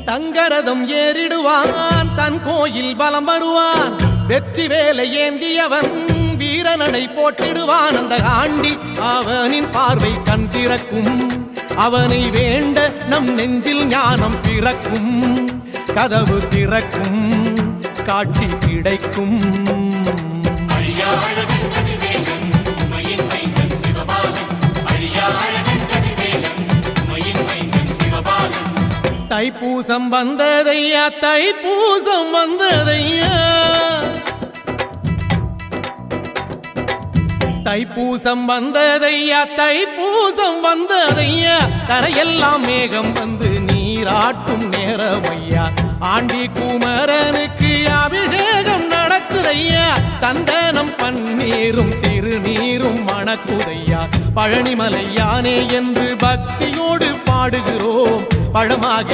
தங்கரதம் ஏறிடுவான் தன் கோயில் பலம் வருவான் வெற்றி வேலை ஏந்தியவன் வீரனடை போட்டிடுவான் அந்த ஆண்டி அவனின் பார்வை கண் திறக்கும் அவனை வேண்ட நம் நெஞ்சில் ஞானம் பிறக்கும் கதவு திறக்கும் காட்சி கிடைக்கும் தைப்பூசம் வந்ததையா தைப்பூசம் வந்ததையா தைப்பூசம் வந்ததையா தைப்பூசம் வந்ததையா தரையெல்லாம் மேகம் வந்து நீராட்டும் நேரமையா ஆண்டி குமரனுக்கு அபிஷேகம் நடக்குதையா சந்தனம் பன்னீரும் திருநீரும் மணக்குதையா பழனிமலை யானே என்று பக்தியோடு பாடுகிறோம் பழமாக